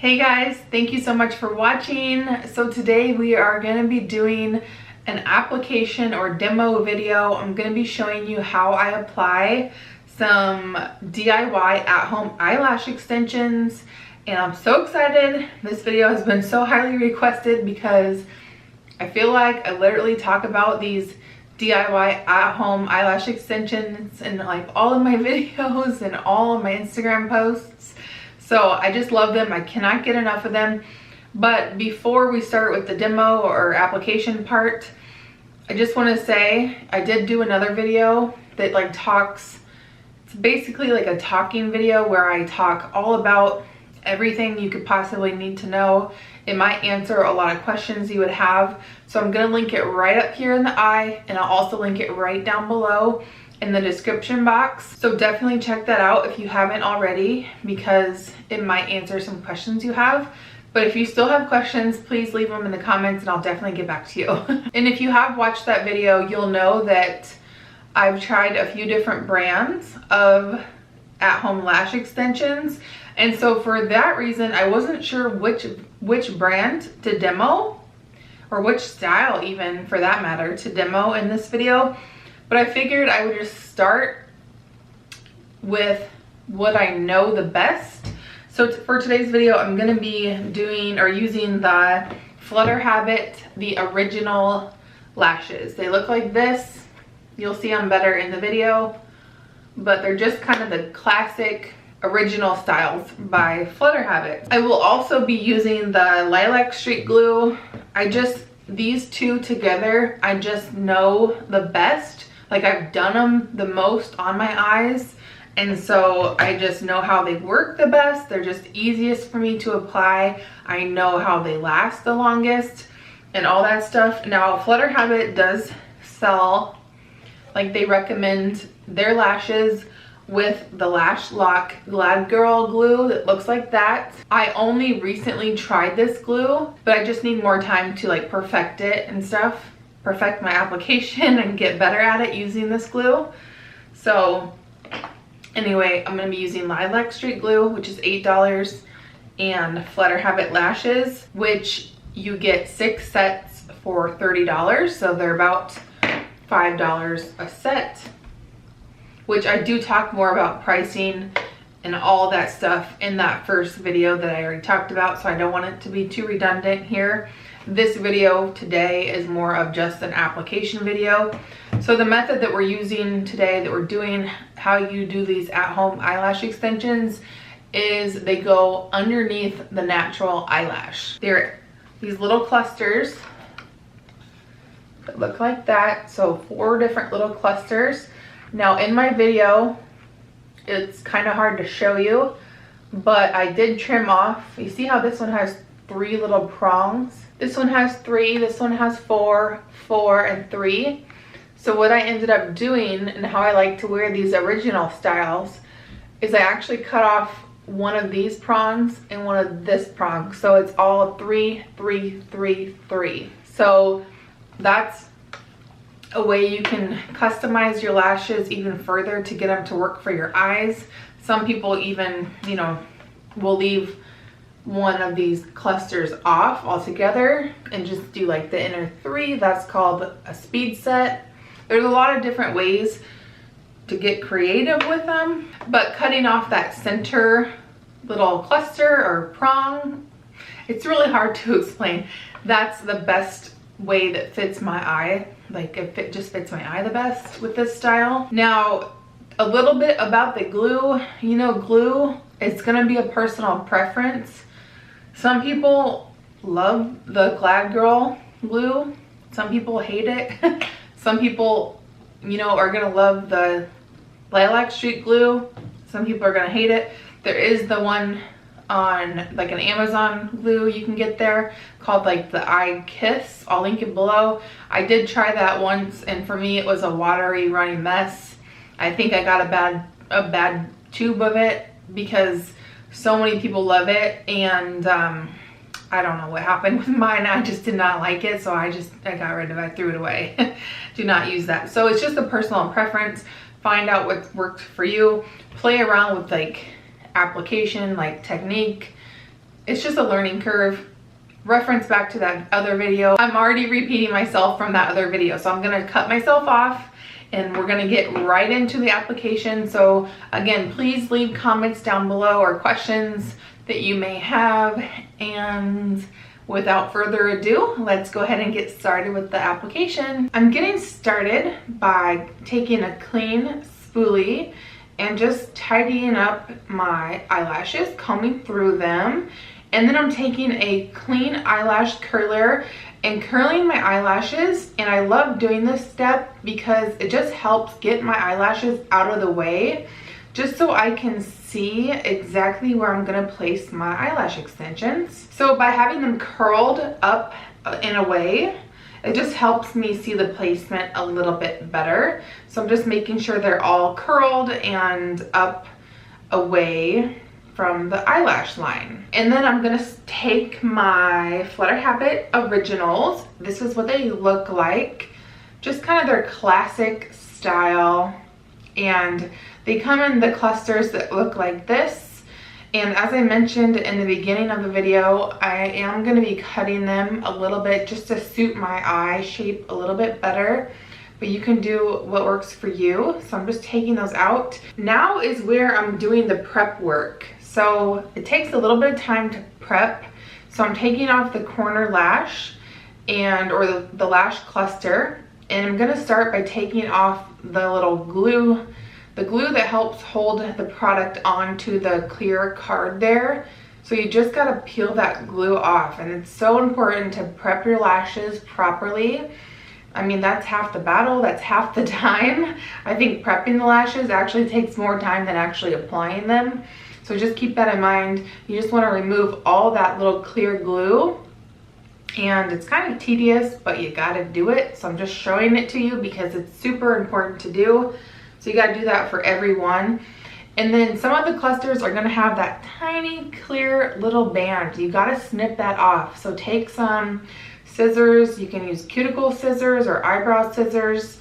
Hey guys, thank you so much for watching. So today we are going to be doing an application or demo video. I'm going to be showing you how I apply some DIY at-home eyelash extensions, and I'm so excited. This video has been so highly requested because I feel like I literally talk about these DIY at-home eyelash extensions in like all of my videos and all of my Instagram posts. So I just love them. I cannot get enough of them. But before we start with the demo or application part, I just want to say I did do another video that like talks, it's basically like a talking video where I talk all about everything you could possibly need to know. It might answer a lot of questions you would have. So I'm going to link it right up here in the eye, and I'll also link it right down below in the description box. So definitely check that out if you haven't already, because it might answer some questions you have. But if you still have questions, please leave them in the comments and I'll definitely get back to you. And if you have watched that video, you'll know that I've tried a few different brands of at-home lash extensions. And so for that reason, I wasn't sure which brand to demo, or which style even for that matter to demo in this video. But I figured I would just start with what I know the best. So for today's video, I'm going to be doing or using the Flutter Habit, the original lashes. They look like this. You'll see them better in the video, but they're just kind of the classic original styles by Flutter Habit. I will also be using the Lilac Street glue. These two together, I just know the best. Like, I've done them the most on my eyes, and so I just know how they work the best. They're just easiest for me to apply. I know how they last the longest and all that stuff. Now, Flutter Habit does sell, like, they recommend their lashes with the Lash Lock Glad Girl glue that looks like that. I only recently tried this glue, but I just need more time to like perfect it and stuff. Perfect my application and get better at it using this glue. So anyway, I'm going to be using Lilac Street glue, which is $8, and Flutter Habit lashes, which you get 6 sets for $30. So they're about $5 a set, which I do talk more about pricing and all that stuff in that first video that I already talked about, so I don't want it to be too redundant here. This video today is more of just an application video. So the method that we're using today, that we're doing how you do these at-home eyelash extensions, is they go underneath the natural eyelash. They're these little clusters that look like that. So 4 different little clusters. Now in my video, it's kind of hard to show you, but I did trim off. You see how this one has 3 little prongs? This one has 3, this one has 4, 4, and 3. So what I ended up doing, and how I like to wear these original styles, is I actually cut off one of these prongs and one of this prong. So it's all 3, 3, 3, 3. So that's a way you can customize your lashes even further to get them to work for your eyes. Some people even, you know, will leave one of these clusters off altogether and just do like the inner 3. That's called a speed set. There's a lot of different ways to get creative with them, but cutting off that center little cluster or prong, it's really hard to explain. That's the best way that fits my eye. Like, if it just fits my eye the best with this style. Now, a little bit about the glue. You know, glue, it's gonna be a personal preference. Some people love the Glad Girl glue. Some people hate it. Some people, you know, are gonna love the Lilac Street glue. Some people are gonna hate it. There is the one on like an Amazon glue you can get there called like the Eye Kiss. I'll link it below. I did try that once, and for me it was a watery, runny mess. I think I got a bad tube of it because so many people love it, and I don't know what happened with mine. I just did not like it, so I got rid of it. I threw it away. Do not use that. So it's just a personal preference. Find out what works for you. Play around with like application, like technique, it's just a learning curve. Reference back to that other video. I'm already repeating myself from that other video, so I'm gonna cut myself off and we're gonna get right into the application. So again, please leave comments down below or questions that you may have, and without further ado, let's go ahead and get started with the application. I'm getting started by taking a clean spoolie and just tidying up my eyelashes, combing through them. And then I'm taking a clean eyelash curler and curling my eyelashes. And I love doing this step because it just helps get my eyelashes out of the way, just so I can see exactly where I'm gonna place my eyelash extensions. So by having them curled up in a way, it just helps me see the placement a little bit better. So I'm just making sure they're all curled and up away from the eyelash line. And then I'm gonna take my Flutter Habit Originals. This is what they look like, just kind of their classic style. And they come in the clusters that look like this. And as I mentioned in the beginning of the video, I am going to be cutting them a little bit just to suit my eye shape a little bit better. But you can do what works for you. So I'm just taking those out. Now is where I'm doing the prep work. So it takes a little bit of time to prep. So I'm taking off the corner lash or the lash cluster. And I'm going to start by taking off the little glue, the glue that helps hold the product onto the clear card there. So you just got to peel that glue off, and it's so important to prep your lashes properly. I mean, that's half the battle, that's half the time. I think prepping the lashes actually takes more time than actually applying them. So just keep that in mind. You just want to remove all that little clear glue. And it's kind of tedious, but you gotta do it. So I'm just showing it to you because it's super important to do. So you gotta do that for every one. And then some of the clusters are gonna have that tiny clear little band. You gotta snip that off. So take some scissors. You can use cuticle scissors or eyebrow scissors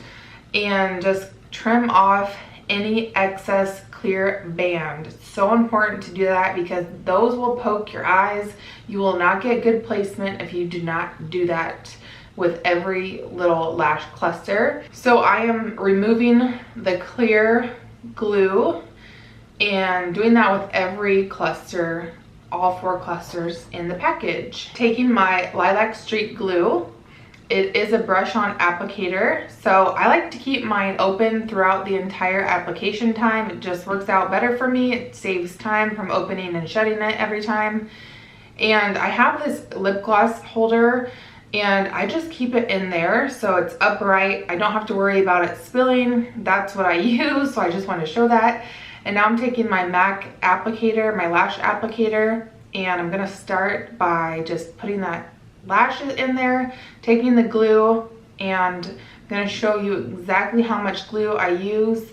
and just trim off any excess clear band. It's so important to do that because those will poke your eyes. You will not get good placement if you do not do that with every little lash cluster. So I am removing the clear glue and doing that with every cluster, all 4 clusters in the package. Taking my Lilac St glue. It is a brush-on applicator, so I like to keep mine open throughout the entire application time. It just works out better for me. It saves time from opening and shutting it every time. And I have this lip gloss holder, and I just keep it in there so it's upright. I don't have to worry about it spilling. That's what I use, so I just want to show that. And now I'm taking my MAC applicator, my lash applicator, and I'm gonna start by just putting that lashes in there, taking the glue, and I'm going to show you exactly how much glue I use.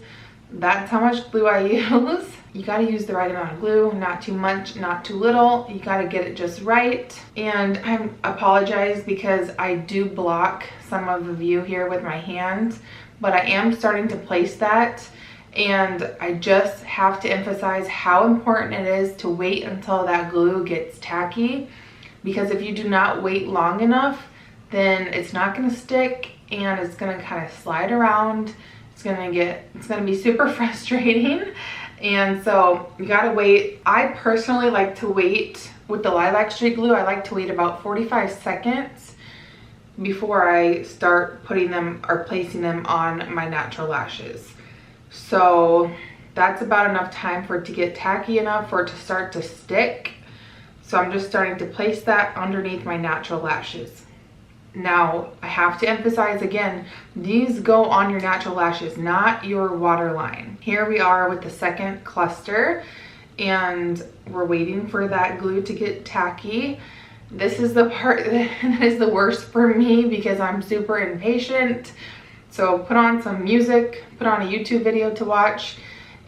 That's how much glue I use. You got to use the right amount of glue, not too much, not too little. You got to get it just right. And I apologize because I do block some of the view here with my hand, but I am starting to place that. And I just have to emphasize how important it is to wait until that glue gets tacky. Because if you do not wait long enough, then it's not going to stick and it's going to kind of slide around. It's going to be super frustrating. And so you got to wait. I personally like to wait with the Lilac St glue. I like to wait about 45 seconds before I start putting them or placing them on my natural lashes. So that's about enough time for it to get tacky enough for it to start to stick. So I'm just starting to place that underneath my natural lashes. Now, I have to emphasize again, these go on your natural lashes, not your waterline. Here we are with the second cluster, and we're waiting for that glue to get tacky. This is the part that is the worst for me because I'm super impatient. So put on some music, put on a YouTube video to watch,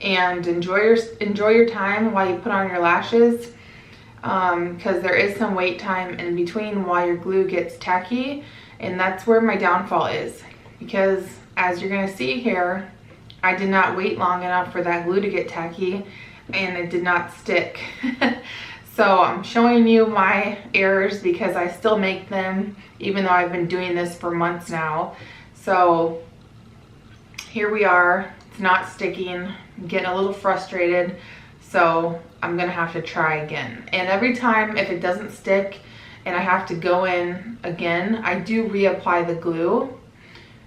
and enjoy your time while you put on your lashes. Because there is some wait time in between while your glue gets tacky, and that's where my downfall is, because as you're gonna see here, I did not wait long enough for that glue to get tacky and it did not stick. So I'm showing you my errors because I still make them, even though I've been doing this for months now. So here we are. It's not sticking. I'm getting a little frustrated. So I'm gonna have to try again. And every time if it doesn't stick and I have to go in again, I do reapply the glue,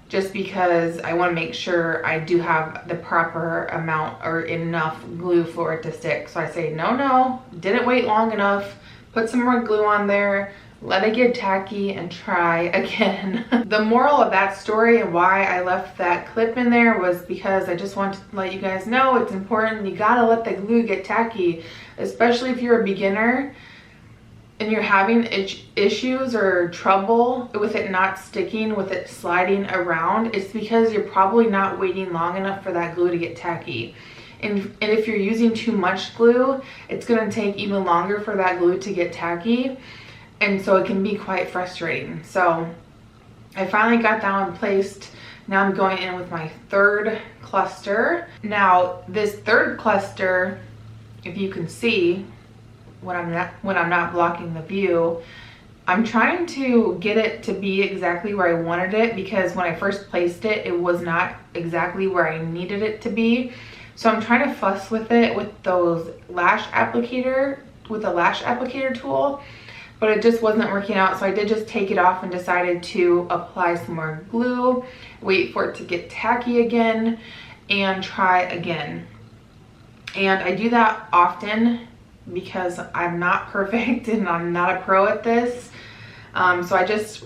just because I want to make sure I do have the proper amount or enough glue for it to stick. So I say, no, didn't wait long enough, put some more glue on there, let it get tacky, and try again. The moral of that story and why I left that clip in there was because I just want to let you guys know it's important. You gotta let the glue get tacky, especially if you're a beginner and you're having issues or trouble with it not sticking, with it sliding around. It's because you're probably not waiting long enough for that glue to get tacky. And if you're using too much glue, it's gonna take even longer for that glue to get tacky. And so it can be quite frustrating. So I finally got that one placed. Now I'm going in with my third cluster. Now this third cluster, if you can see, when I'm not blocking the view, I'm trying to get it to be exactly where I wanted it, because when I first placed it, it was not exactly where I needed it to be. So I'm trying to fuss with it with the lash applicator tool, but it just wasn't working out. So I did just take it off and decided to apply some more glue, wait for it to get tacky again, and try again. And I do that often because I'm not perfect and I'm not a pro at this. So I just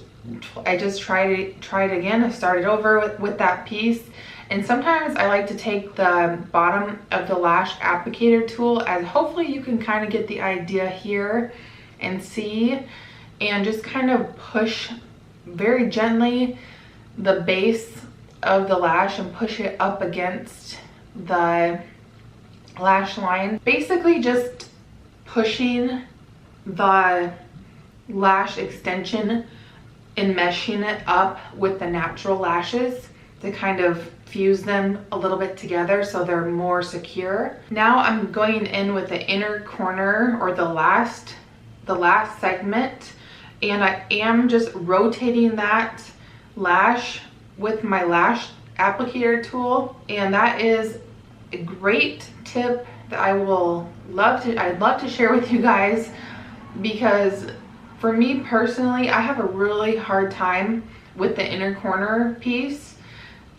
tried it again. I started over with that piece. And sometimes I like to take the bottom of the lash applicator tool, as hopefully you can kind of get the idea here and see, and just kind of push very gently the base of the lash and push it up against the lash line. Basically just pushing the lash extension and meshing it up with the natural lashes to kind of fuse them a little bit together so they're more secure. Now I'm going in with the inner corner, or the last segment, and I am just rotating that lash with my lash applicator tool. And that is a great tip that I'd love to share with you guys, because for me personally, I have a really hard time with the inner corner piece,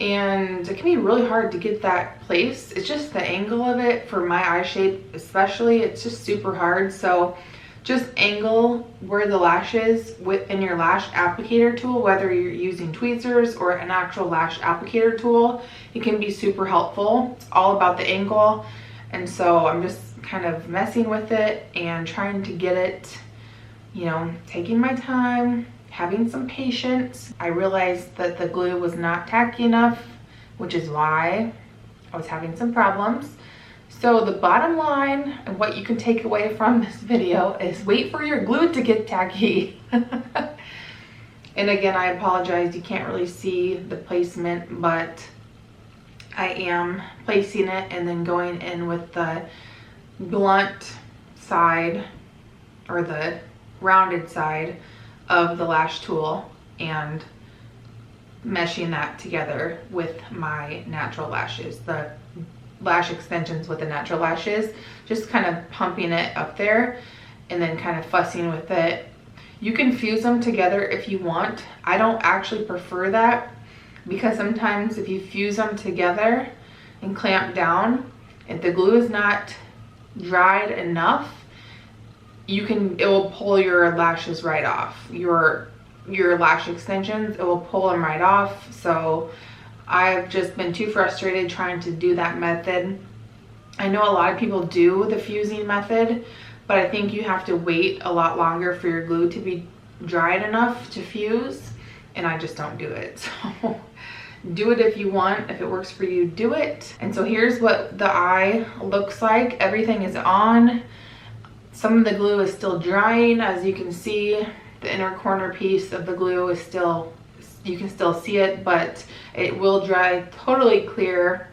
and it can be really hard to get that placed. It's just the angle of it for my eye shape especially, it's just super hard. So just angle where the lash is within your lash applicator tool, whether you're using tweezers or an actual lash applicator tool. It can be super helpful. It's all about the angle. And so I'm just kind of messing with it and trying to get it, you know, taking my time, having some patience. I realized that the glue was not tacky enough, which is why I was having some problems. So the bottom line and what you can take away from this video is wait for your glue to get tacky. And again, I apologize, you can't really see the placement, but I am placing it and then going in with the blunt side, or the rounded side of the lash tool, and meshing that together with my natural lashes, the lash extensions with the natural lashes, just kind of pumping it up there and then kind of fussing with it. You can fuse them together if you want. I don't actually prefer that, because sometimes if you fuse them together and clamp down, if the glue is not dried enough, it will pull your lashes right off. Your lash extensions, it will pull them right off. So I've just been too frustrated trying to do that method. I know a lot of people do the fusing method, but I think you have to wait a lot longer for your glue to be dried enough to fuse, and I just don't do it. So do it if you want. If it works for you, do it. And so here's what the eye looks like. Everything is on. Some of the glue is still drying. As you can see, the inner corner piece of the glue is still, you can still see it, but it will dry totally clear.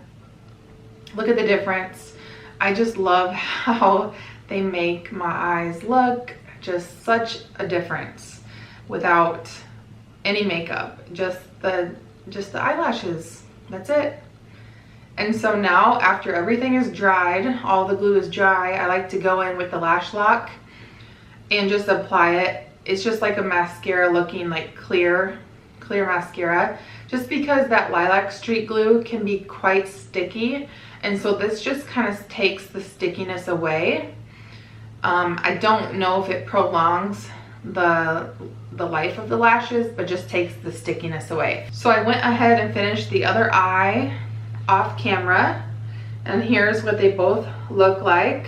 Look at the difference. I just love how They make my eyes look just such a difference without any makeup. Just the eyelashes, that's it. And so now after everything is dried, all the glue is dry, I like to go in with the Lash Lock and just apply it. It's just like a mascara looking like clear mascara, just because that lilac street glue can be quite sticky, and so this just kind of takes the stickiness away. I don't know if it prolongs the life of the lashes, but just takes the stickiness away. So I went ahead and finished the other eye off camera, and here's what they both look like.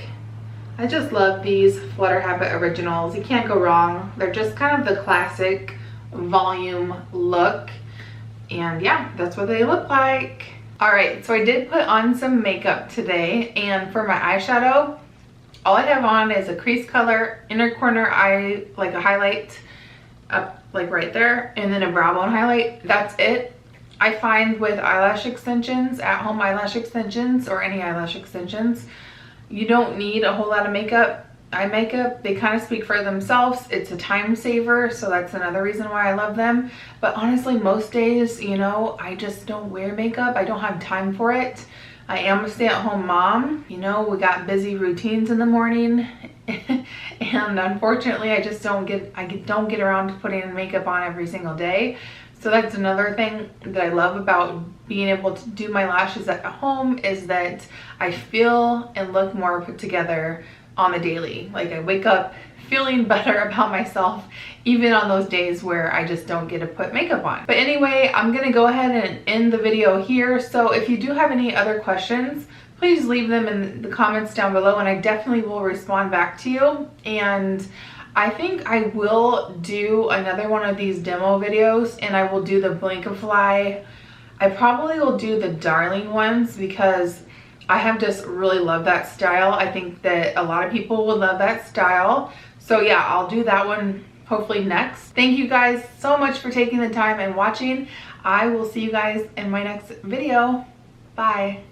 I just love these Flutter Habit originals. You can't go wrong. They're just kind of the classic volume look, and yeah, that's what they look like. All right, so I did put on some makeup today, and for my eyeshadow, all I have on is a crease color, inner corner eye, like a highlight up like right there, and then a brow bone highlight. That's it. I find with eyelash extensions, at home eyelash extensions or any eyelash extensions, you don't need a whole lot of makeup. Eye makeup, they kind of speak for themselves. It's a time saver, so that's another reason why I love them. But honestly, most days, you know, I just don't wear makeup. I don't have time for it. I am a stay-at-home mom. You know, we got busy routines in the morning, and unfortunately, I don't get around to putting makeup on every single day. So that's another thing that I love about being able to do my lashes at home, is that I feel and look more put together on the daily. Like, I wake up feeling better about myself, even on those days where I just don't get to put makeup on. But anyway, I'm gonna go ahead and end the video here. So if you do have any other questions, please leave them in the comments down below, and I definitely will respond back to you. And I think I will do another one of these demo videos, and I will do the Blinkifly. I probably will do the Darling ones because I have just really loved that style. I think that a lot of people would love that style. So yeah, I'll do that one hopefully next. Thank you guys so much for taking the time and watching. I will see you guys in my next video. Bye.